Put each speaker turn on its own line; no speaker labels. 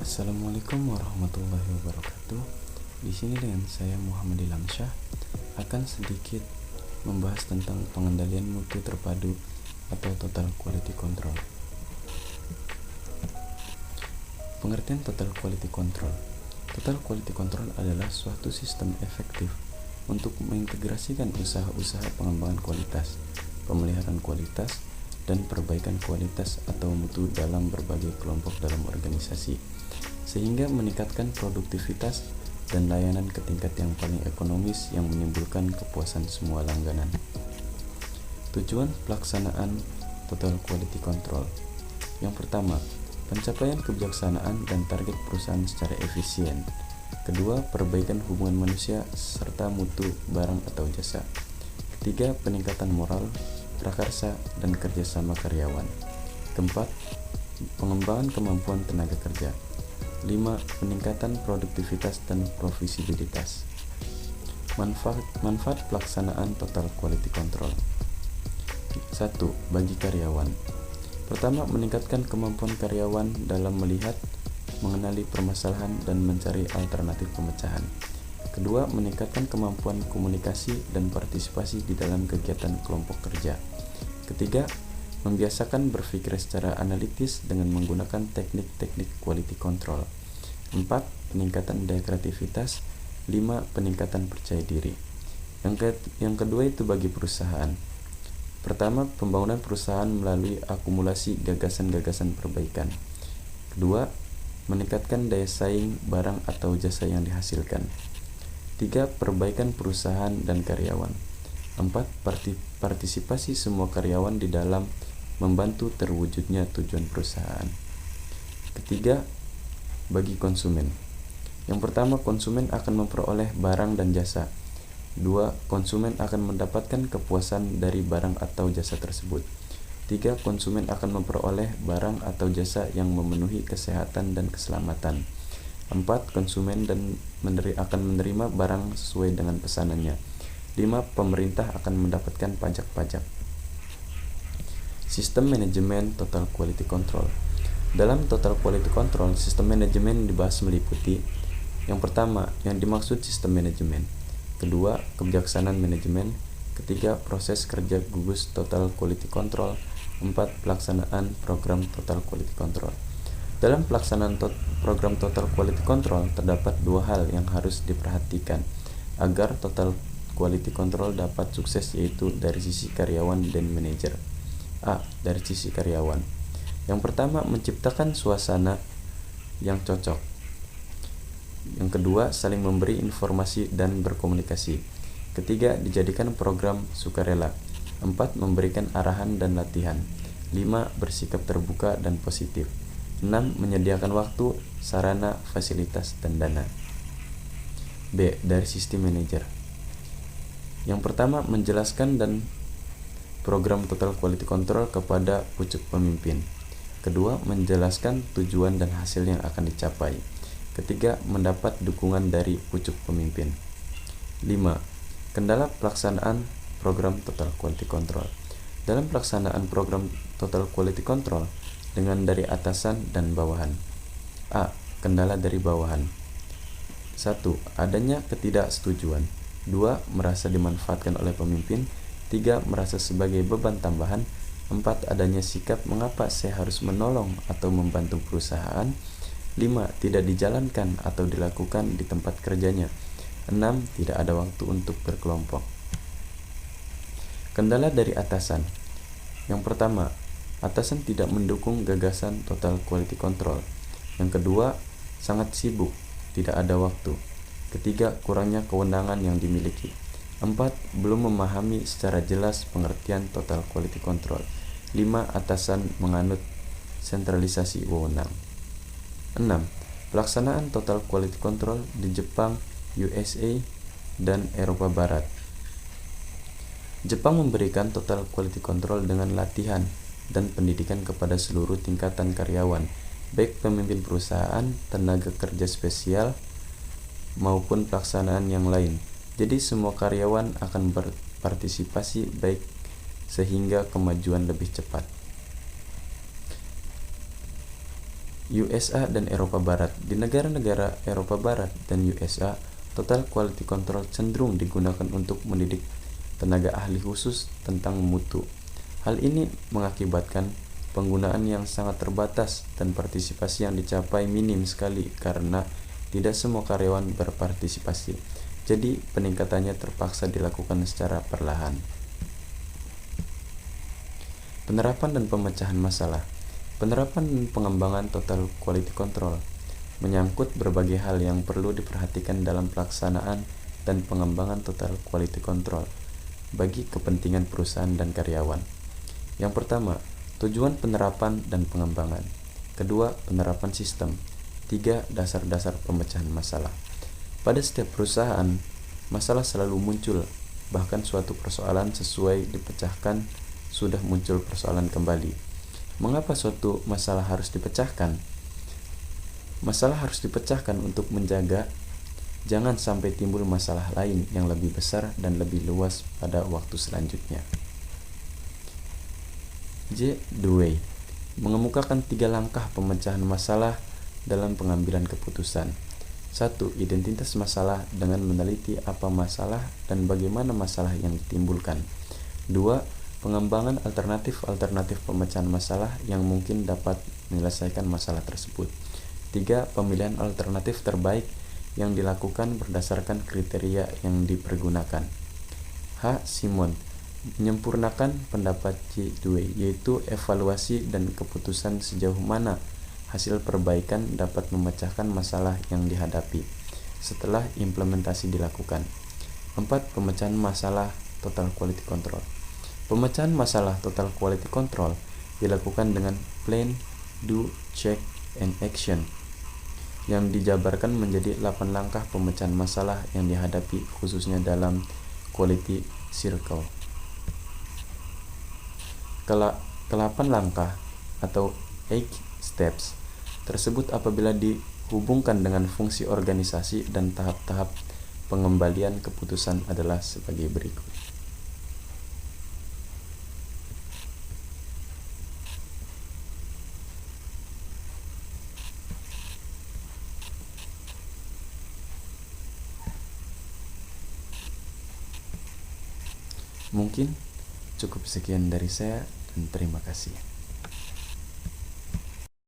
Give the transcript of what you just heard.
Assalamualaikum warahmatullahi wabarakatuh. Di sini dengan saya Muhammad Ilamsyah akan sedikit membahas tentang pengendalian mutu terpadu atau Total Quality Control. Pengertian Total Quality Control. Total Quality Control adalah suatu sistem efektif untuk mengintegrasikan usaha-usaha pengembangan kualitas, pemeliharaan kualitas, dan perbaikan kualitas atau mutu dalam berbagai kelompok dalam organisasi, sehingga meningkatkan produktivitas dan layanan ke tingkat yang paling ekonomis yang menimbulkan kepuasan semua langganan. Tujuan pelaksanaan Total Quality Control. Yang pertama, pencapaian kebijaksanaan dan target perusahaan secara efisien. Kedua, perbaikan hubungan manusia serta mutu barang atau jasa. Ketiga, peningkatan moral, prakarsa, dan kerjasama karyawan. Keempat, pengembangan kemampuan tenaga kerja. 5. Peningkatan produktivitas dan profitabilitas. Manfaat pelaksanaan Total Quality Control. 1. Bagi karyawan. Pertama, meningkatkan kemampuan karyawan dalam melihat, mengenali permasalahan, dan mencari alternatif pemecahan. Kedua, meningkatkan kemampuan komunikasi dan partisipasi di dalam kegiatan kelompok kerja. Ketiga, membiasakan berpikir secara analitis dengan menggunakan teknik-teknik quality control. 4. Peningkatan daya kreativitas. 5. Peningkatan percaya diri. Yang kedua itu bagi perusahaan. Pertama, pembangunan perusahaan melalui akumulasi gagasan-gagasan perbaikan. Kedua, meningkatkan daya saing barang atau jasa yang dihasilkan. 3. Perbaikan perusahaan dan karyawan. 4. Partisipasi semua karyawan di dalam membantu terwujudnya tujuan perusahaan. Ketiga, bagi konsumen. Yang pertama, konsumen akan memperoleh barang dan jasa. 2. Konsumen akan mendapatkan kepuasan dari barang atau jasa tersebut. 3. Konsumen akan memperoleh barang atau jasa yang memenuhi kesehatan dan keselamatan. 4. Konsumen akan menerima barang sesuai dengan pesanannya. 5. Pemerintah akan mendapatkan pajak-pajak. Sistem manajemen Total Quality Control. Dalam Total Quality Control, sistem manajemen dibahas meliputi: yang pertama, yang dimaksud sistem manajemen. Kedua, kebijaksanaan manajemen. Ketiga, proses kerja gugus Total Quality Control. 4. Pelaksanaan program Total Quality Control. Dalam pelaksanaan program Total Quality Control terdapat dua hal yang harus diperhatikan agar Total Quality Control dapat sukses, yaitu dari sisi karyawan dan manajer. A. Dari sisi karyawan. Yang pertama, menciptakan suasana yang cocok. Yang kedua, saling memberi informasi dan berkomunikasi. Ketiga, dijadikan program sukarela. 4. Memberikan arahan dan latihan. 5. Bersikap terbuka dan positif. 6. Menyediakan waktu, sarana, fasilitas, dan dana. B. Dari sistem manajer. Yang pertama, menjelaskan dan program Total Quality Control kepada pucuk pemimpin. Kedua, menjelaskan tujuan dan hasil yang akan dicapai. Ketiga, mendapat dukungan dari pucuk pemimpin. 5. Kendala pelaksanaan program Total Quality Control. Dalam pelaksanaan program Total Quality Control dengan dari atasan dan bawahan. A. Kendala dari bawahan. 1. Adanya ketidaksetujuan. 2. Merasa dimanfaatkan oleh pemimpin. 3. Merasa sebagai beban tambahan. 4. Adanya sikap mengapa saya harus menolong atau membantu perusahaan. 5. Tidak dijalankan atau dilakukan di tempat kerjanya. 6. Tidak ada waktu untuk berkelompok. Kendala dari atasan. Yang pertama, atasan tidak mendukung gagasan Total Quality Control. Yang kedua, sangat sibuk, tidak ada waktu. Ketiga, kurangnya kewenangan yang dimiliki. 4. Belum memahami secara jelas pengertian Total Quality Control. 5. Atasan menganut sentralisasi wewenang. 6. Pelaksanaan Total Quality Control di Jepang, USA, dan Eropa Barat. Jepang memberikan Total Quality Control dengan latihan dan pendidikan kepada seluruh tingkatan karyawan, baik pemimpin perusahaan, tenaga kerja spesial, maupun pelaksanaan yang lain. Jadi semua karyawan akan berpartisipasi baik sehingga kemajuan lebih cepat. USA dan Eropa Barat. Di negara-negara Eropa Barat dan USA, Total Quality Control cenderung digunakan untuk mendidik tenaga ahli khusus tentang mutu. Hal ini mengakibatkan penggunaan yang sangat terbatas dan partisipasi yang dicapai minim sekali karena tidak semua karyawan berpartisipasi. Jadi, peningkatannya terpaksa dilakukan secara perlahan. Penerapan dan pemecahan masalah. Penerapan dan pengembangan Total Quality Control menyangkut berbagai hal yang perlu diperhatikan dalam pelaksanaan dan pengembangan Total Quality Control bagi kepentingan perusahaan dan karyawan. Yang pertama, tujuan penerapan dan pengembangan. Kedua, penerapan sistem. Tiga, dasar-dasar pemecahan masalah. Pada setiap perusahaan, masalah selalu muncul, bahkan suatu persoalan sesuai dipecahkan sudah muncul persoalan kembali. Mengapa suatu masalah harus dipecahkan? Masalah harus dipecahkan untuk menjaga jangan sampai timbul masalah lain yang lebih besar dan lebih luas pada waktu selanjutnya. J. Dewey mengemukakan 3 langkah pemecahan masalah dalam pengambilan keputusan. 1. Identitas masalah dengan meneliti apa masalah dan bagaimana masalah yang ditimbulkan. 2. Pengembangan alternatif pemecahan masalah yang mungkin dapat menyelesaikan masalah tersebut. 3. Pemilihan alternatif terbaik yang dilakukan berdasarkan kriteria yang dipergunakan. H. Simon menyempurnakan pendapat J. Dewey, yaitu evaluasi dan keputusan sejauh mana hasil perbaikan dapat memecahkan masalah yang dihadapi setelah implementasi dilakukan. 4. Pemecahan masalah Total Quality Control. Pemecahan masalah Total Quality Control dilakukan dengan plan, do, check, and action yang dijabarkan menjadi 8 langkah pemecahan masalah yang dihadapi khususnya dalam Quality Circle. Ke-8 langkah atau 8 steps tersebut apabila dihubungkan dengan fungsi organisasi dan tahap-tahap pengembalian keputusan adalah sebagai berikut. Mungkin cukup sekian dari saya dan terima kasih.